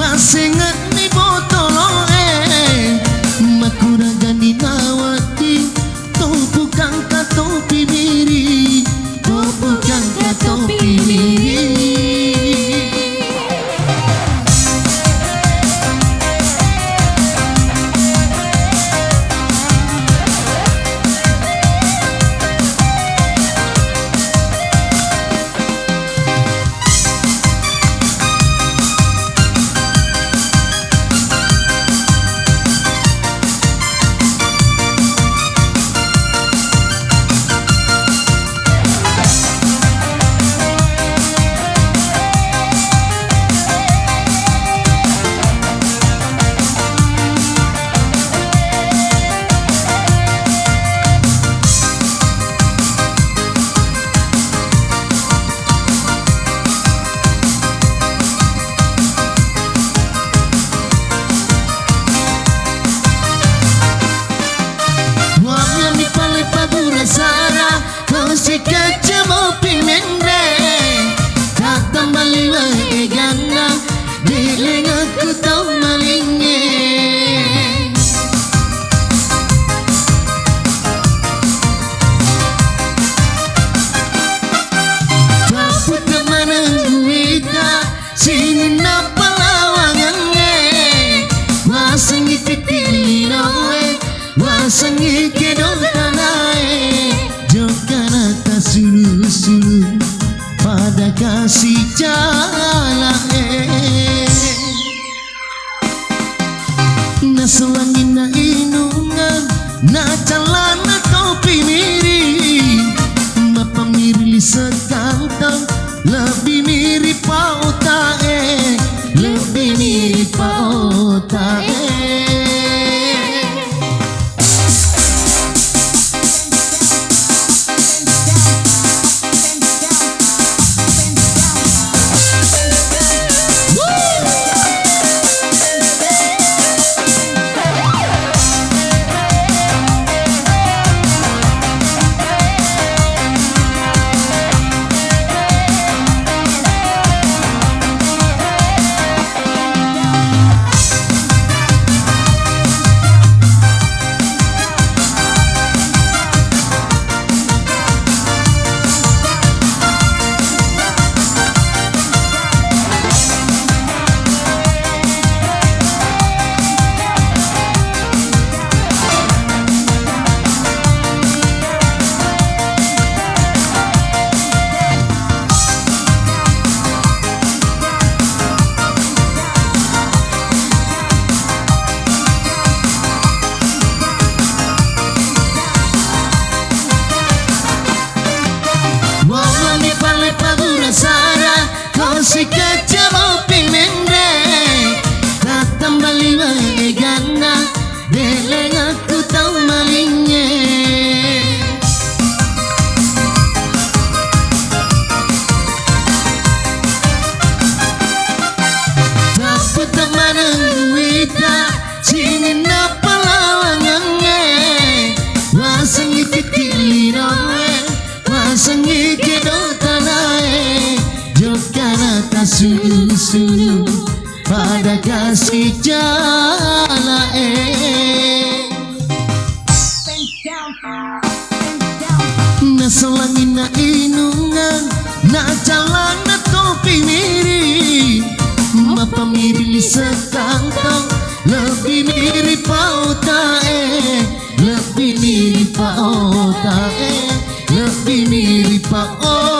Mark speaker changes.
Speaker 1: masih ngerti botolo makuragani nawati topu kangka topi miri topu kangka topi miri. Si kacamo pimendre kata maliwa egana dilenga ku tau malinge tapu temana guita sini napa lawangange wasangi titilinoe wasangi kedotanae jokana sulu-sulu pada kasih jala na selangi na inungan na calana topi miri mapamiri sekantang lebih mirip paotae lebih mirip paotae. Si kacamo pimendre datang baliwa egana delenga ku tau malinge tapu temana guita sini napa lawangange wasangi titilinoe wasangi kedotanae jokana sulu-sulu pada kasih jala na selangi na inungan na calana topi miri mapamiri sekantang lebih mirip paotae lebih mirip paotae lebih mirip paotae.